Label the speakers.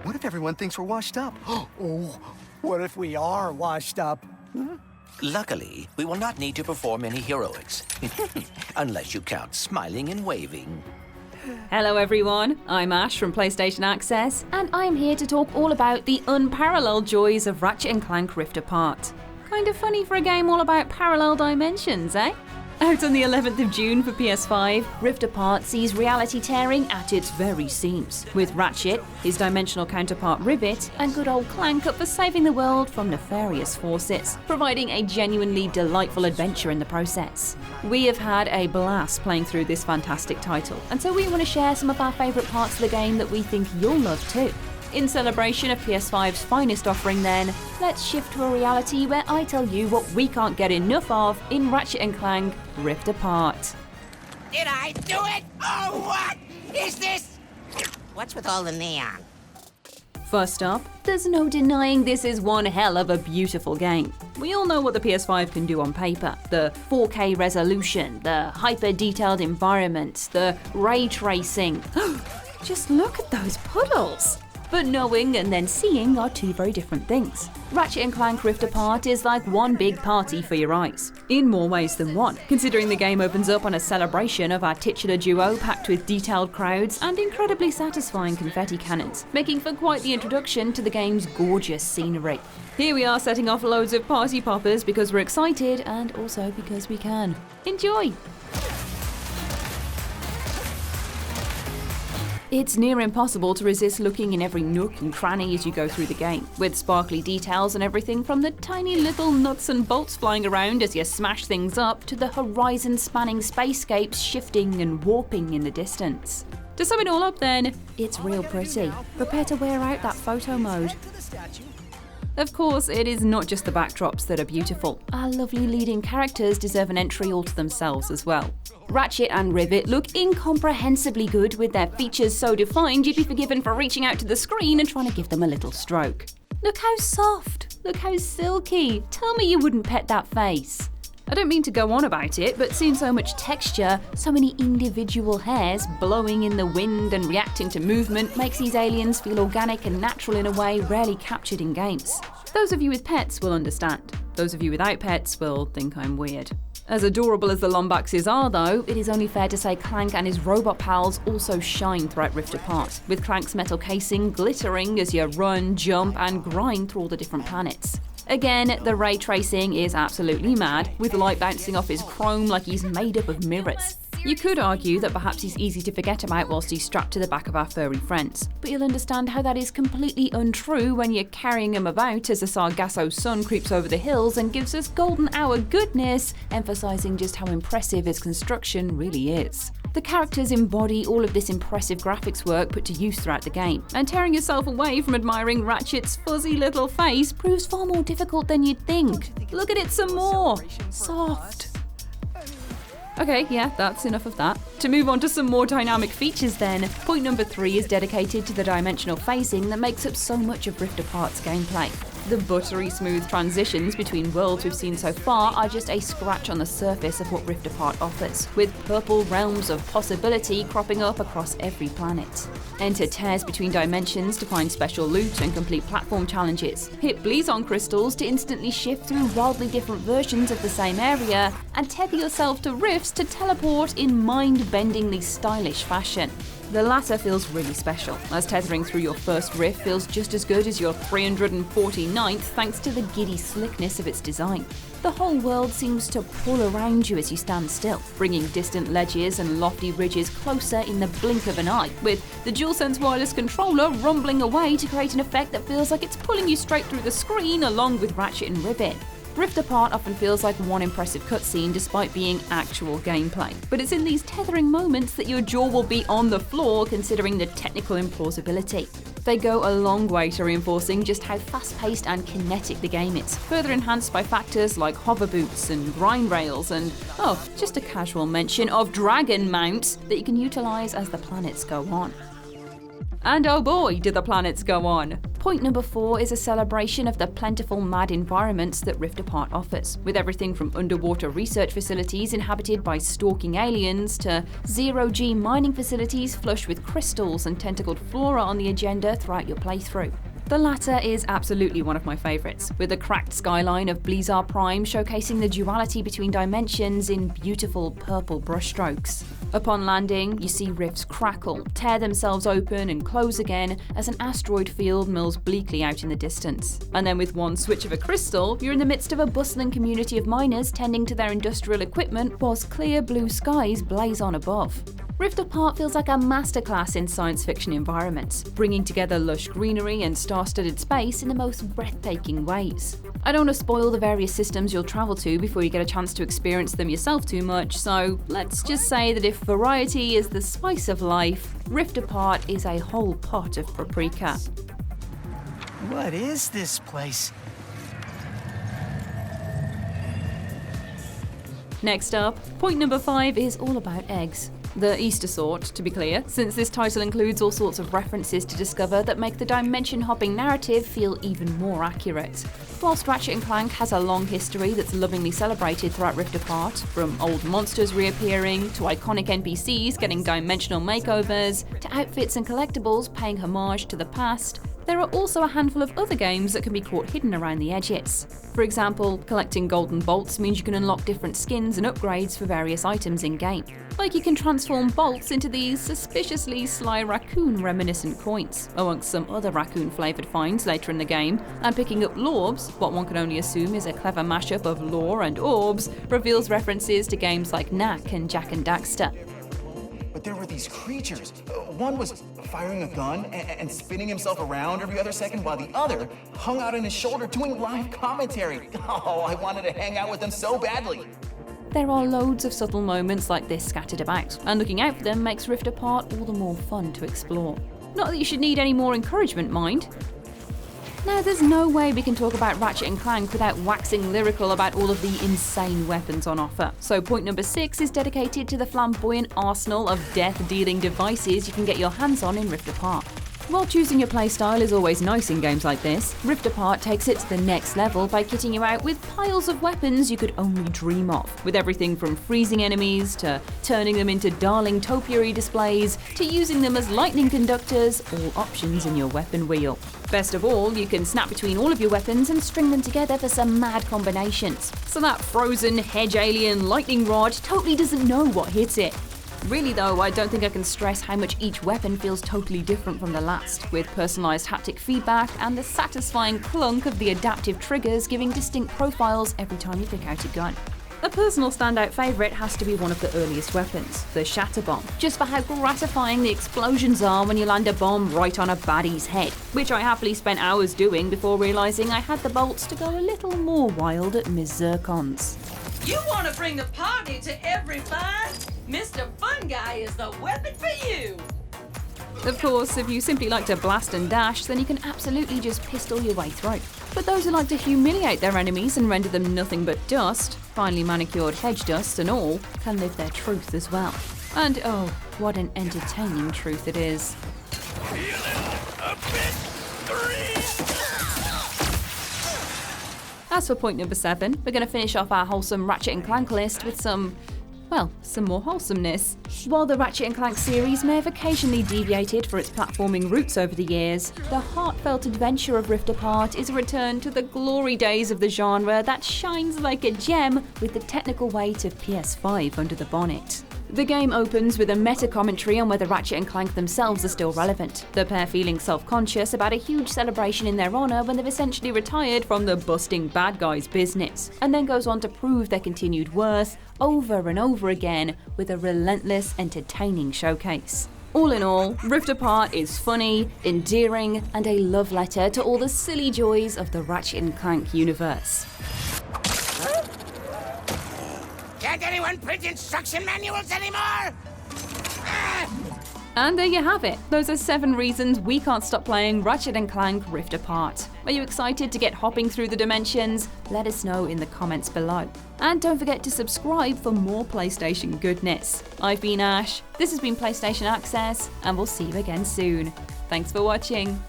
Speaker 1: What if everyone thinks we're washed up?
Speaker 2: Oh, what if we are washed up?
Speaker 3: Luckily, we will not need to perform any heroics. Unless you count smiling and waving.
Speaker 4: Hello everyone, I'm Ash from PlayStation Access, and I'm here to talk all about the unparalleled joys of Ratchet & Clank Rift Apart. Kind of funny for a game all about parallel dimensions, eh? Out on the 11th of June for PS5, Rift Apart sees reality tearing at its very seams, with Ratchet, his dimensional counterpart Rivet, and good old Clank up for saving the world from nefarious forces, providing a genuinely delightful adventure in the process. We have had a blast playing through this fantastic title, and so we want to share some of our favourite parts of the game that we think you'll love too. In celebration of PS5's finest offering then, let's shift to a reality where I tell you what we can't get enough of in Ratchet & Clank Rift Apart.
Speaker 5: Did I do it? Oh, what is this? What's with all the neon?
Speaker 4: First up, there's no denying this is one hell of a beautiful game. We all know what the PS5 can do on paper. The 4K resolution, the hyper-detailed environments, the ray tracing. Just look at those puddles! But knowing and then seeing are two very different things. Ratchet & Clank Rift Apart is like one big party for your eyes, in more ways than one, considering the game opens up on a celebration of our titular duo packed with detailed crowds and incredibly satisfying confetti cannons, making for quite the introduction to the game's gorgeous scenery. Here we are setting off loads of party poppers because we're excited and also because we can. Enjoy! It's near impossible to resist looking in every nook and cranny as you go through the game, with sparkly details and everything from the tiny little nuts and bolts flying around as you smash things up to the horizon-spanning spacescapes shifting and warping in the distance. To sum it all up then, it's real pretty. Prepare to wear out that photo mode. Of course, it is not just the backdrops that are beautiful. Our lovely leading characters deserve an entry all to themselves as well. Ratchet and Rivet look incomprehensibly good with their features so defined you'd be forgiven for reaching out to the screen and trying to give them a little stroke. Look how soft, look how silky. Tell me you wouldn't pet that face. I don't mean to go on about it, but seeing so much texture, so many individual hairs blowing in the wind and reacting to movement makes these aliens feel organic and natural in a way rarely captured in games. Those of you with pets will understand. Those of you without pets will think I'm weird. As adorable as the Lombaxes are though, it is only fair to say Clank and his robot pals also shine throughout Rift Apart, with Clank's metal casing glittering as you run, jump and grind through all the different planets. Again, the ray tracing is absolutely mad, with light bouncing off his chrome like he's made up of mirrors. You could argue that perhaps he's easy to forget about whilst he's strapped to the back of our furry friends, but you'll understand how that is completely untrue when you're carrying him about as the Sargasso sun creeps over the hills and gives us golden hour goodness, emphasising just how impressive his construction really is. The characters embody all of this impressive graphics work put to use throughout the game, and tearing yourself away from admiring Ratchet's fuzzy little face proves far more difficult than you'd think. Look at it some more! Soft. Okay, yeah, that's enough of that. To move on to some more dynamic features then, point number 3 is dedicated to the dimensional phasing that makes up so much of Rift Apart's gameplay. The buttery smooth transitions between worlds we've seen so far are just a scratch on the surface of what Rift Apart offers, with purple realms of possibility cropping up across every planet. Enter tears between dimensions to find special loot and complete platform challenges. Hit Blizon crystals to instantly shift through wildly different versions of the same area, and tether yourself to rifts to teleport in mind-bendingly stylish fashion. The latter feels really special, as tethering through your first rift feels just as good as your 349th thanks to the giddy slickness of its design. The whole world seems to pull around you as you stand still, bringing distant ledges and lofty ridges closer in the blink of an eye, with the DualSense wireless controller rumbling away to create an effect that feels like it's pulling you straight through the screen along with Ratchet and Rivet. Rift Apart often feels like one impressive cutscene despite being actual gameplay, but it's in these tethering moments that your jaw will be on the floor considering the technical implausibility. They go a long way to reinforcing just how fast-paced and kinetic the game is, further enhanced by factors like hover boots and grind rails and, just a casual mention of dragon mounts that you can utilise as the planets go on. And oh boy, do the planets go on! Point number 4 is a celebration of the plentiful mad environments that Rift Apart offers, with everything from underwater research facilities inhabited by stalking aliens to zero-G mining facilities flush with crystals and tentacled flora on the agenda throughout your playthrough. The latter is absolutely one of my favourites, with the cracked skyline of Blizzard Prime showcasing the duality between dimensions in beautiful purple brushstrokes. Upon landing, you see rifts crackle, tear themselves open and close again as an asteroid field mills bleakly out in the distance. And then with one switch of a crystal, you're in the midst of a bustling community of miners tending to their industrial equipment whilst clear blue skies blaze on above. Rift Apart feels like a masterclass in science fiction environments, bringing together lush greenery and star-studded space in the most breathtaking ways. I don't want to spoil the various systems you'll travel to before you get a chance to experience them yourself too much, so let's just say that if variety is the spice of life, Rift Apart is a whole pot of paprika.
Speaker 2: What is this place?
Speaker 4: Next up, point number 5 is all about eggs. The Easter sort, to be clear, since this title includes all sorts of references to discover that make the dimension-hopping narrative feel even more accurate. Whilst Ratchet & Clank has a long history that's lovingly celebrated throughout Rift Apart, from old monsters reappearing, to iconic NPCs getting dimensional makeovers, to outfits and collectibles paying homage to the past, there are also a handful of other games that can be caught hidden around the edges. For example, collecting golden bolts means you can unlock different skins and upgrades for various items in-game. Like you can transform bolts into these suspiciously sly raccoon-reminiscent coins, amongst some other raccoon-flavoured finds later in the game, and picking up lorbs, what one can only assume is a clever mashup of lore and orbs, reveals references to games like Knack and Jak and Daxter.
Speaker 1: But there were these creatures. One was firing a gun and spinning himself around every other second, while the other hung out on his shoulder doing live commentary. Oh, I wanted to hang out with them so badly.
Speaker 4: There are loads of subtle moments like this scattered about, and looking out for them makes Rift Apart all the more fun to explore. Not that you should need any more encouragement, mind. Now, there's no way we can talk about Ratchet & Clank without waxing lyrical about all of the insane weapons on offer. So point number 6 is dedicated to the flamboyant arsenal of death-dealing devices you can get your hands on in Rift Apart. While choosing your playstyle is always nice in games like this, Rift Apart takes it to the next level by kitting you out with piles of weapons you could only dream of, with everything from freezing enemies, to turning them into darling topiary displays, to using them as lightning conductors, all options in your weapon wheel. Best of all, you can snap between all of your weapons and string them together for some mad combinations. So that frozen hedge alien lightning rod totally doesn't know what hits it. Really though, I don't think I can stress how much each weapon feels totally different from the last, with personalised haptic feedback and the satisfying clunk of the adaptive triggers giving distinct profiles every time you pick out a gun. A personal standout favourite has to be one of the earliest weapons, the Shatter Bomb, just for how gratifying the explosions are when you land a bomb right on a baddie's head, which I happily spent hours doing before realising I had the bolts to go a little more wild at Ms. Zircon's.
Speaker 6: You want to bring the party to everybody? Mr. Fun Guy is the weapon for you!
Speaker 4: Of course, if you simply like to blast and dash, then you can absolutely just pistol your way through. But those who like to humiliate their enemies and render them nothing but dust, finely manicured hedge dust and all, can live their truth as well. And oh, what an entertaining truth it is. As for point number 7, we're going to finish off our wholesome Ratchet & Clank list with some more wholesomeness. While the Ratchet & Clank series may have occasionally deviated for its platforming roots over the years, the heartfelt adventure of Rift Apart is a return to the glory days of the genre that shines like a gem with the technical weight of PS5 under the bonnet. The game opens with a meta-commentary on whether Ratchet & Clank themselves are still relevant, the pair feeling self-conscious about a huge celebration in their honour when they've essentially retired from the busting bad guys business, and then goes on to prove their continued worth over and over again with a relentless, entertaining showcase. All in all, Rift Apart is funny, endearing, and a love letter to all the silly joys of the Ratchet & Clank universe.
Speaker 5: Can't anyone print instruction manuals anymore?
Speaker 4: And there you have it. Those are 7 reasons we can't stop playing Ratchet & Clank Rift Apart. Are you excited to get hopping through the dimensions? Let us know in the comments below. And don't forget to subscribe for more PlayStation goodness. I've been Ash, this has been PlayStation Access, and we'll see you again soon. Thanks for watching.